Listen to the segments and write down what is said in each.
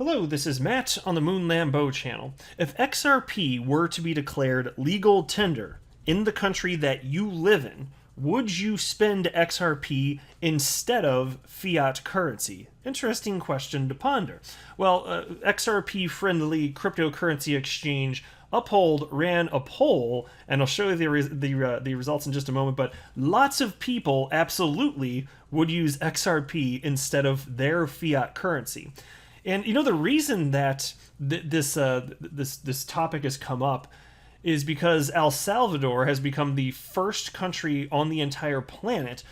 Hello, this is Matt on the Moon Lambeau channel. If XRP were to be declared legal tender in the country that you live in, would you spend XRP instead of fiat currency? Interesting question to ponder. Well, XRP-friendly cryptocurrency exchange Uphold ran a poll, and I'll show you the results in just a moment, but lots of people absolutely would use XRP instead of their fiat currency. And you know, the reason that this topic has come up is because El Salvador has become the first country on the entire planet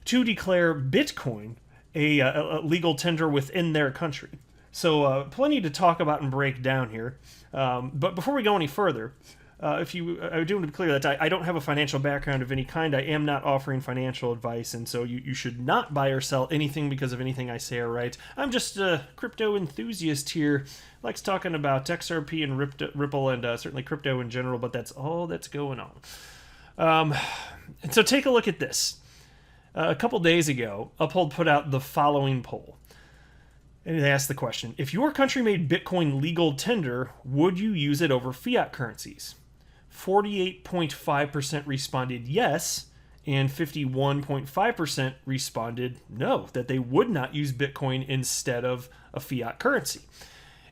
to declare Bitcoin a legal tender within their country. So plenty to talk about and break down here. But before we go any further, I do want to be clear that I don't have a financial background of any kind. I am not offering financial advice, and so you should not buy or sell anything because of anything I say or write. I'm just a crypto enthusiast here. Likes talking about XRP and Ripple and certainly crypto in general, but that's all that's going on. And so take a look at this. A couple days ago, Uphold put out the following poll. And they asked the question, if your country made Bitcoin legal tender, would you use it over fiat currencies? 48.5% responded yes, and 51.5% responded no, that they would not use Bitcoin instead of a fiat currency.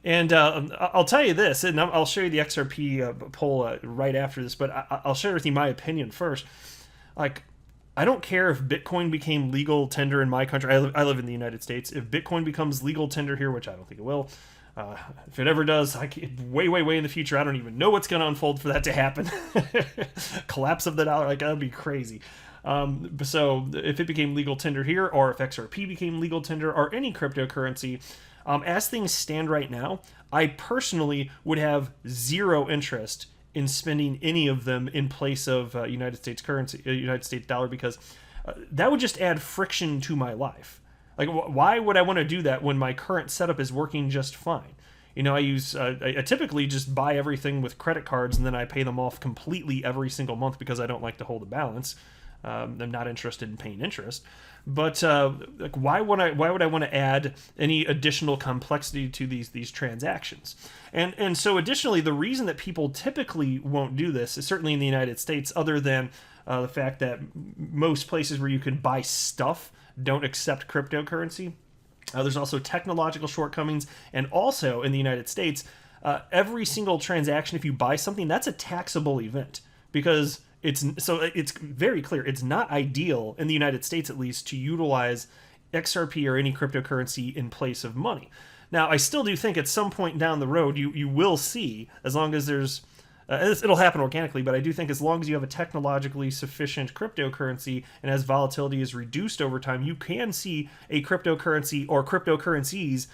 And I'll tell you this, and I'll show you the XRP poll right after this, but I'll share with you my opinion first. Like, I don't care if Bitcoin became legal tender in my country. I live in the United States. If Bitcoin becomes legal tender here, which I don't think it will, if it ever does, way in the future, I don't even know what's going to unfold for that to happen. Collapse of the dollar, like, that'd be crazy. So if it became legal tender here, or if XRP became legal tender, or any cryptocurrency, as things stand right now, I personally would have zero interest in spending any of them in place of United States currency, United States dollar, because that would just add friction to my life. Like, why would I want to do that when my current setup is working just fine? You know, I typically just buy everything with credit cards and then I pay them off completely every single month because I don't like to hold a balance. I'm not interested in paying interest. But like, why would I want to add any additional complexity to these transactions? And so additionally, the reason that people typically won't do this is certainly in the United States, other than the fact that most places where you can buy stuff don't accept cryptocurrency. There's also technological shortcomings, and also in the United States, every single transaction, if you buy something, that's a taxable event, because it's very clear it's not ideal in the United States, at least, to utilize XRP or any cryptocurrency in place of money. Now, I still do think at some point down the road you will see, as long as there's it'll happen organically, but I do think as long as you have a technologically sufficient cryptocurrency and as volatility is reduced over time, you can see a cryptocurrency or cryptocurrencies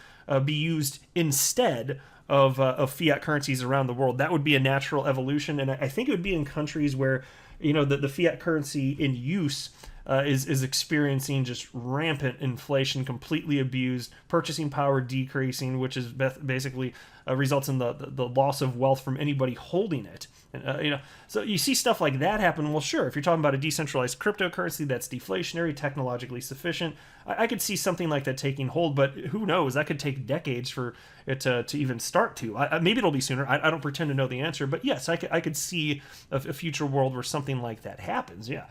be used instead of fiat currencies around the world. That would be a natural evolution, and I think it would be in countries where, you know, the fiat currency in use is experiencing just rampant inflation, completely abused, purchasing power decreasing, which is basically results in the loss of wealth from anybody holding it. And, you know, so you see stuff like that happen. Well, sure, if you're talking about a decentralized cryptocurrency that's deflationary, technologically sufficient, I could see something like that taking hold. But who knows? That could take decades for it to even start to. Maybe it'll be sooner. I don't pretend to know the answer, but yes, I could see a future world where something like that happens. Yeah.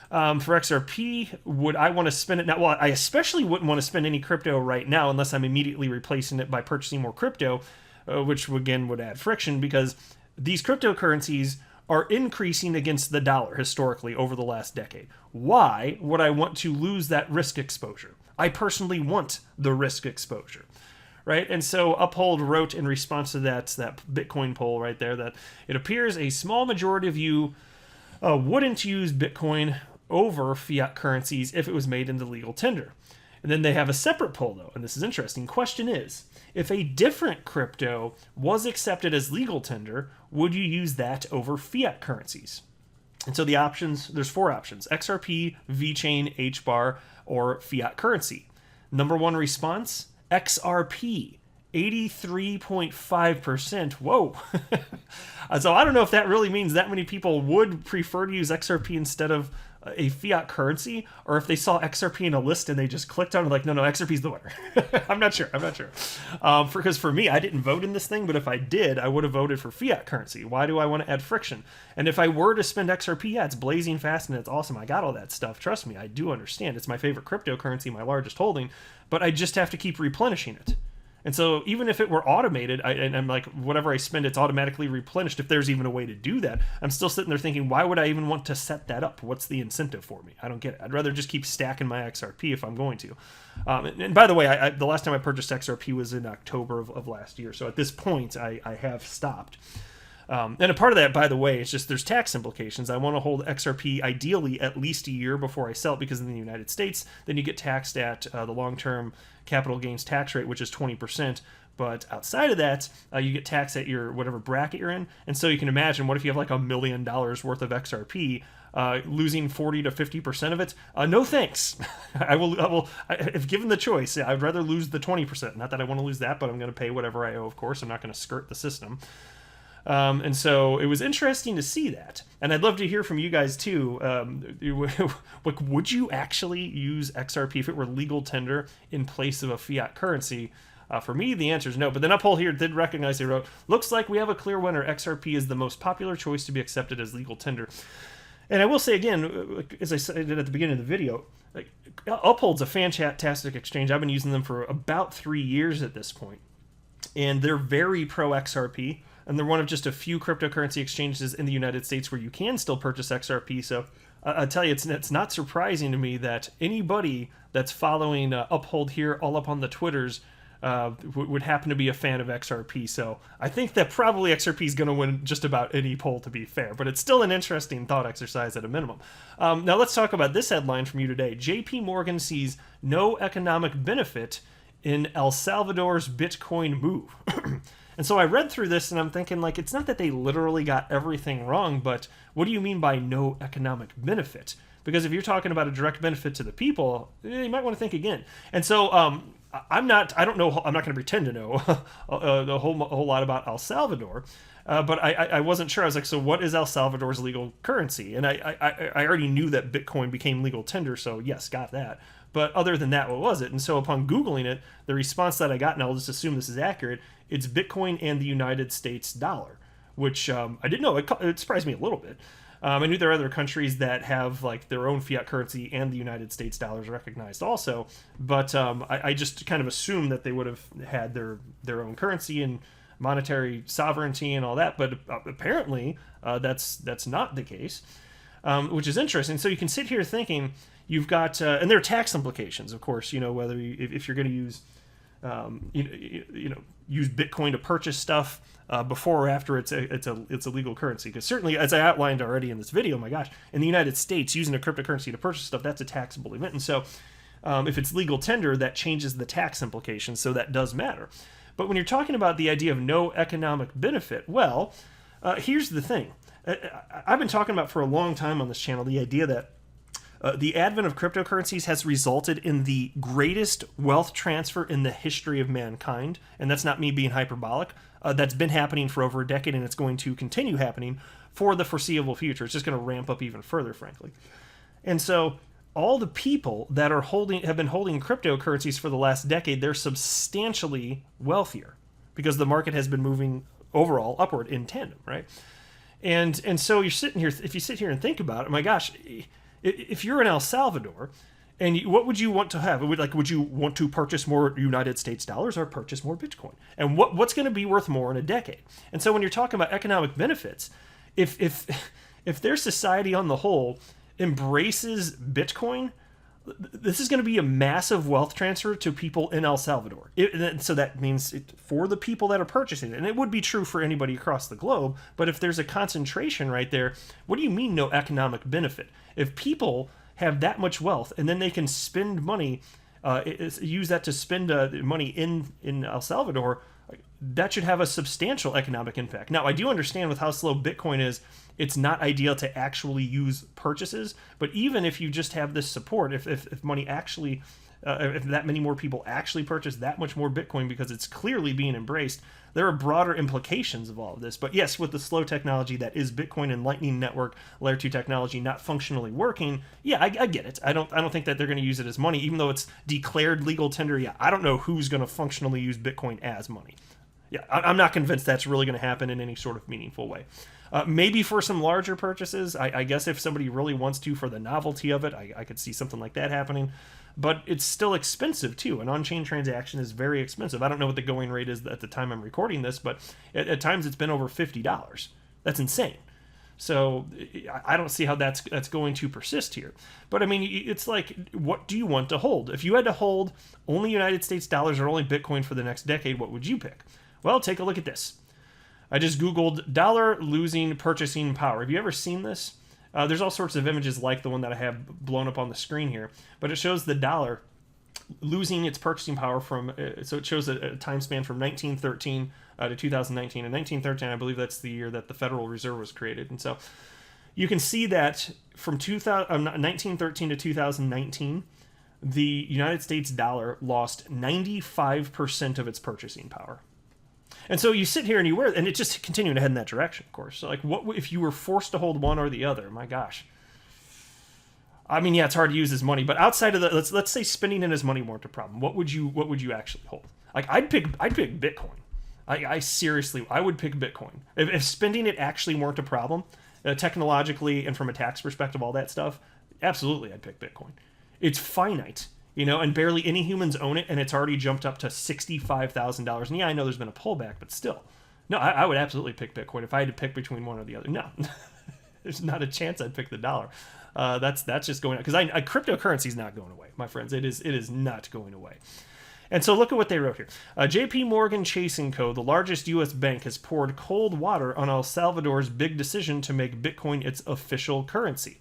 For XRP, would I want to spend it now? Well, I especially wouldn't want to spend any crypto right now unless I'm immediately replacing it by purchasing more crypto, which again would add friction, because these cryptocurrencies are increasing against the dollar historically over the last decade. Why would I want to lose that risk exposure? I personally want the risk exposure, right? And so Uphold wrote in response to that Bitcoin poll right there that it appears a small majority of you wouldn't use Bitcoin over fiat currencies if it was made into legal tender. And then they have a separate poll, though, and this is interesting. Question is, if a different crypto was accepted as legal tender, would you use that over fiat currencies? And so the options, there's 4 options: XRP, VeChain, HBAR, or fiat currency. Number 1 response, XRP. 83.5%. Whoa. So I don't know if that really means that many people would prefer to use XRP instead of a fiat currency, or if they saw XRP in a list and they just clicked on it like, no, XRP is the winner. I'm not sure. Because for me, I didn't vote in this thing, but if I did, I would have voted for fiat currency. Why do I want to add friction? And if I were to spend XRP, yeah, it's blazing fast and it's awesome. I got all that stuff. Trust me, I do understand. It's my favorite cryptocurrency, my largest holding, but I just have to keep replenishing it. And so even if it were automated, and I'm like, whatever I spend, it's automatically replenished. If there's even a way to do that, I'm still sitting there thinking, why would I even want to set that up? What's the incentive for me? I don't get it. I'd rather just keep stacking my XRP if I'm going to. And by the way, the last time I purchased XRP was in October of last year. So at this point, I have stopped. And a part of that, by the way, is just there's tax implications. I want to hold XRP ideally at least a year before I sell it, because in the United States, then you get taxed at the long-term capital gains tax rate, which is 20%. But outside of that, you get taxed at your whatever bracket you're in. And so you can imagine, what if you have like $1 million worth of XRP, losing 40 to 50% of it? No thanks. I will. If given the choice, I'd rather lose the 20%. Not that I want to lose that, but I'm going to pay whatever I owe. Of course, I'm not going to skirt the system. And so it was interesting to see that. And I'd love to hear from you guys too. Would you actually use XRP if it were legal tender in place of a fiat currency? For me, the answer is no. But then Uphold here did recognize, they wrote, looks like we have a clear winner. XRP is the most popular choice to be accepted as legal tender. And I will say again, as I said at the beginning of the video, like, Uphold's a fantastic exchange. I've been using them for about 3 years at this point. And they're very pro XRP. And they're one of just a few cryptocurrency exchanges in the United States where you can still purchase XRP. So I'll tell you, it's not surprising to me that anybody that's following Uphold here all up on the Twitters would happen to be a fan of XRP. So I think that probably XRP is going to win just about any poll, to be fair. But it's still an interesting thought exercise at a minimum. Now let's talk about this headline from you today. JP Morgan sees no economic benefit in El Salvador's Bitcoin move. And so I read through this and I'm thinking, like, it's not that they literally got everything wrong, but what do you mean by no economic benefit? Because if you're talking about a direct benefit to the people, you might want to think again. And so I'm not going to pretend to know a whole lot about El Salvador, but I wasn't sure. I was like, so what is El Salvador's legal currency? And I already knew that Bitcoin became legal tender, so yes, got that. But other than that, what was it? And so upon Googling it, the response that I got, and I'll just assume this is accurate, it's Bitcoin and the United States dollar, which I didn't know. It surprised me a little bit. I knew there are other countries that have like their own fiat currency and the United States dollar is recognized also, but I just kind of assumed that they would have had their own currency and monetary sovereignty and all that, but apparently that's not the case, which is interesting. So you can sit here thinking you've got, and there are tax implications, of course. Whether if you're going to use, use Bitcoin to purchase stuff before or after it's a legal currency. Because certainly, as I outlined already in this video, my gosh, in the United States, using a cryptocurrency to purchase stuff, that's a taxable event. And so if it's legal tender, that changes the tax implications. So that does matter. But when you're talking about the idea of no economic benefit, well, here's the thing. I've been talking about for a long time on this channel the idea that the advent of cryptocurrencies has resulted in the greatest wealth transfer in the history of mankind. And that's not me being hyperbolic. That's been happening for over a decade, and it's going to continue happening for the foreseeable future. It's just going to ramp up even further, frankly. And so all the people that have been holding cryptocurrencies for the last decade, they're substantially wealthier because the market has been moving overall upward in tandem, right? And so you're sitting here, if you sit here and think about it, my gosh, if you're in El Salvador, and what would you want to have? Would you want to purchase more United States dollars or purchase more Bitcoin? And what's going to be worth more in a decade? And so when you're talking about economic benefits, if their society on the whole embraces Bitcoin, this is going to be a massive wealth transfer to people in El Salvador. So that means for the people that are purchasing it, and it would be true for anybody across the globe, but if there's a concentration right there, what do you mean no economic benefit? If people have that much wealth and then they can spend money, use that to spend money in El Salvador, that should have a substantial economic impact. Now, I do understand with how slow Bitcoin is, it's not ideal to actually use purchases, but even if you just have this support, if money actually if that many more people actually purchase that much more Bitcoin because it's clearly being embraced, there are broader implications of all of this. But yes, with the slow technology that is Bitcoin and Lightning Network layer 2 technology not functionally working, yeah, I get it. I don't think that they're going to use it as money, even though it's declared legal tender. Yeah, I don't know who's going to functionally use Bitcoin as money. Yeah, I'm not convinced that's really going to happen in any sort of meaningful way. Maybe for some larger purchases, I guess if somebody really wants to for the novelty of it, I could see something like that happening. But it's still expensive too. An on-chain transaction is very expensive. I don't know what the going rate is at the time I'm recording this, but at times it's been over $50. That's insane. So I don't see how that's going to persist here. But I mean, it's like, what do you want to hold? If you had to hold only United States dollars or only Bitcoin for the next decade, what would you pick? Well, take a look at this. I just Googled dollar losing purchasing power. Have you ever seen this? There's all sorts of images like the one that I have blown up on the screen here, but it shows the dollar losing its purchasing power from, so it shows a time span from 1913 to 2019. In 1913, I believe that's the year that the Federal Reserve was created. And so you can see that from 1913 to 2019, the United States dollar lost 95% of its purchasing power. And so you sit here and and it's just continuing to head in that direction, of course. So like, what if you were forced to hold one or the other? My gosh. I mean, yeah, it's hard to use as money, but outside of that, let's say spending it as money weren't a problem. What would you actually hold? Like, I'd pick Bitcoin. I seriously, I would pick Bitcoin. If spending it actually weren't a problem, technologically and from a tax perspective, all that stuff, absolutely, I'd pick Bitcoin. It's finite. And barely any humans own it, and it's already jumped up to $65,000. And yeah, I know there's been a pullback, but still. No, I would absolutely pick Bitcoin if I had to pick between one or the other. No, there's not a chance I'd pick the dollar. That's just going up. Because cryptocurrency is not going away, my friends. It is not going away. And so look at what they wrote here. JP Morgan Chase & Co., the largest U.S. bank, has poured cold water on El Salvador's big decision to make Bitcoin its official currency.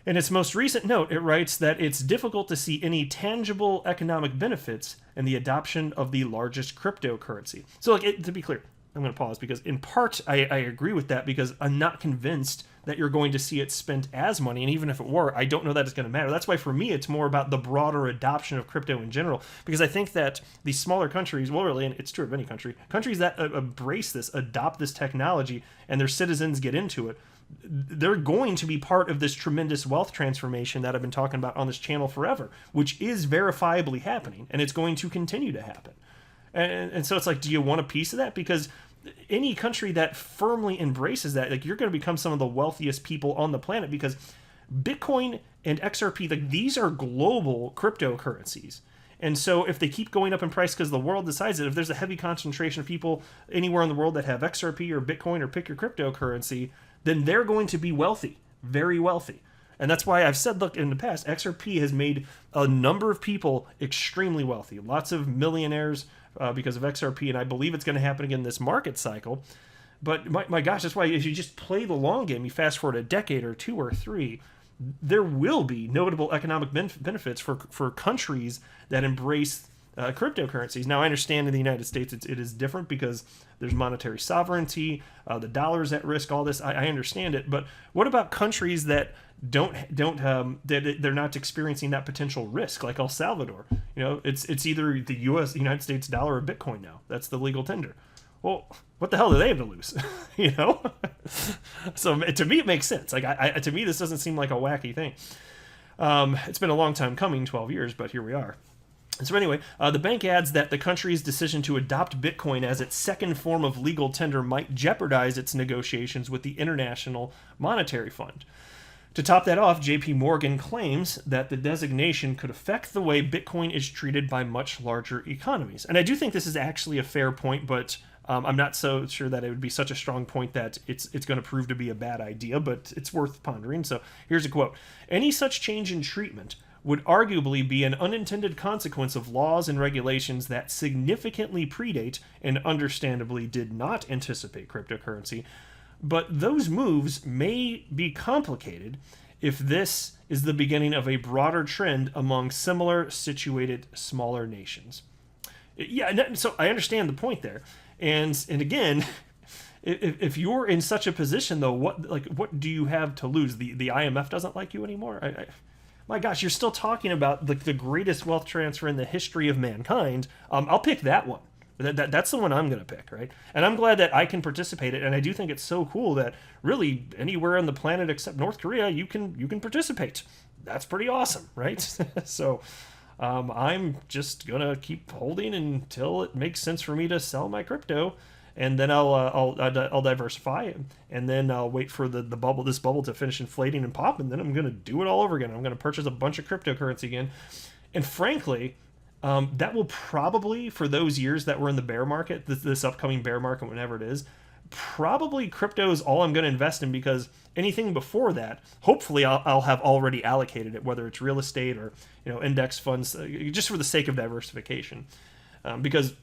In its most recent note, it writes that it's difficult to see any tangible economic benefits in the adoption of the largest cryptocurrency. So, to be clear, I'm going to pause because in part I agree with that, because I'm not convinced that you're going to see it spent as money. And even if it were, I don't know that it's going to matter. That's why for me, it's more about the broader adoption of crypto in general, because I think that these smaller countries, well, really, and it's true of any country, countries that embrace this, adopt this technology, and their citizens get into it, they're going to be part of this tremendous wealth transformation that I've been talking about on this channel forever, which is verifiably happening, and it's going to continue to happen. And so it's like, do you want a piece of that? Because any country that firmly embraces that, like, you're going to become some of the wealthiest people on the planet, because Bitcoin and XRP, like, these are global cryptocurrencies. And so if they keep going up in price because the world decides it, if there's a heavy concentration of people anywhere in the world that have XRP or Bitcoin or pick your cryptocurrency, then they're going to be wealthy, very wealthy. And that's why I've said, look, in the past, XRP has made a number of people extremely wealthy. Lots of millionaires because of XRP, and I believe it's going to happen again this market cycle. But my gosh, that's why if you just play the long game, you fast forward a decade or two or three, there will be notable economic benefits for countries that embrace cryptocurrencies. Now, I understand in the United States it is different because there's monetary sovereignty, the dollar's at risk, all this. I understand it, but what about countries that they're not experiencing that potential risk, like El Salvador? It's either the United States dollar or Bitcoin now. That's the legal tender. Well, what the hell do they have to lose? So to me, it makes sense. Like, to me, this doesn't seem like a wacky thing. It's been a long time coming, 12 years, but here we are. So anyway, the bank adds that the country's decision to adopt Bitcoin as its second form of legal tender might jeopardize its negotiations with the International Monetary Fund. To top that off, JP Morgan claims that the designation could affect the way Bitcoin is treated by much larger economies. And I do think this is actually a fair point, but I'm not so sure that it would be such a strong point that it's going to prove to be a bad idea, but it's worth pondering. So here's a quote. Any such change in treatment would arguably be an unintended consequence of laws and regulations that significantly predate and understandably did not anticipate cryptocurrency. But those moves may be complicated if this is the beginning of a broader trend among similar situated smaller nations. Yeah, so I understand the point there. And again, if you're in such a position, though, what do you have to lose? The IMF doesn't like you anymore? my gosh, you're still talking about the greatest wealth transfer in the history of mankind. I'll pick that one. That's the one I'm going to pick, right? And I'm glad that I can participate in it. And I do think it's so cool that really anywhere on the planet except North Korea, you can participate. That's pretty awesome, right? So I'm just going to keep holding until it makes sense for me to sell my crypto. And then I'll diversify, and then I'll wait for this bubble to finish inflating and pop, and then I'm going to do it all over again. I'm going to purchase a bunch of cryptocurrency again. And frankly, that will probably, for those years that we're in the bear market, this upcoming bear market, whenever it is, probably crypto is all I'm going to invest in, because anything before that, hopefully I'll have already allocated it, whether it's real estate or index funds, just for the sake of diversification. Because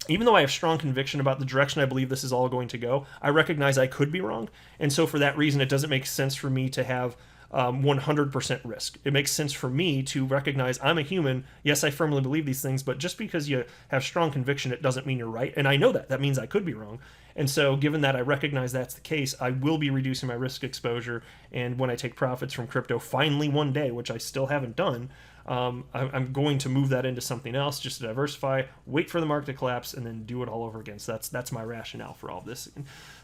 even though I have strong conviction about the direction I believe this is all going to go, I recognize I could be wrong. And so for that reason, it doesn't make sense for me to have 100% risk. It makes sense for me to recognize I'm a human. Yes, I firmly believe these things, but just because you have strong conviction, it doesn't mean you're right. And I know that. That means I could be wrong. And so given that I recognize that's the case, I will be reducing my risk exposure. And when I take profits from crypto finally one day, which I still haven't done, I'm going to move that into something else just to diversify, wait for the market to collapse, and then do it all over again. So that's my rationale for all of this.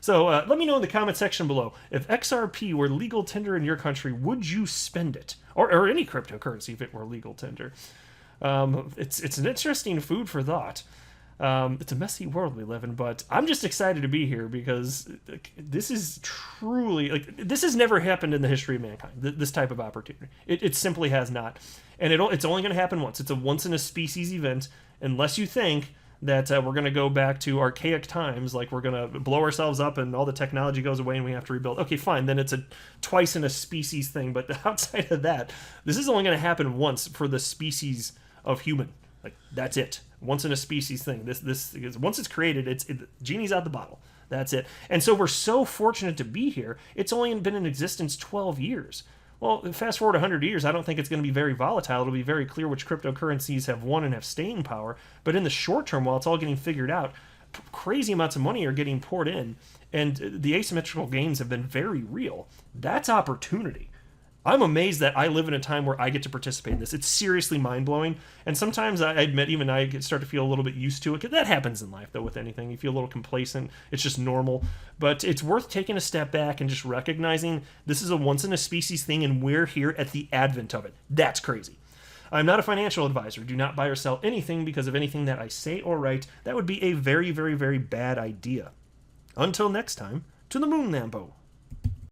So let me know in the comment section below, if XRP were legal tender in your country, would you spend it? Or any cryptocurrency if it were legal tender. It's an interesting food for thought. It's a messy world we live in, but I'm just excited to be here because this is truly, this has never happened in the history of mankind, this type of opportunity. It simply has not. And it's only going to happen once. It's a once-in-a-species event, unless you think that we're going to go back to archaic times, like we're going to blow ourselves up and all the technology goes away and we have to rebuild. Okay, fine, then it's a twice-in-a-species thing, but outside of that, this is only going to happen once for the species of human. That's it. Once in a species thing. This once it's created, genie's out the bottle. That's it. And so we're so fortunate to be here. It's only been in existence 12 years. Well, fast forward 100 years, I don't think it's going to be very volatile. It'll be very clear which cryptocurrencies have won and have staying power. But in the short term, while it's all getting figured out, crazy amounts of money are getting poured in, and the asymmetrical gains have been very real. That's opportunity. I'm amazed that I live in a time where I get to participate in this. It's seriously mind-blowing. And sometimes I admit even I start to feel a little bit used to it. That happens in life, though, with anything. You feel a little complacent. It's just normal. But it's worth taking a step back and just recognizing this is a once-in-a-species thing, and we're here at the advent of it. That's crazy. I'm not a financial advisor. Do not buy or sell anything because of anything that I say or write. That would be a very, very, very bad idea. Until next time, to the moon, Lambo.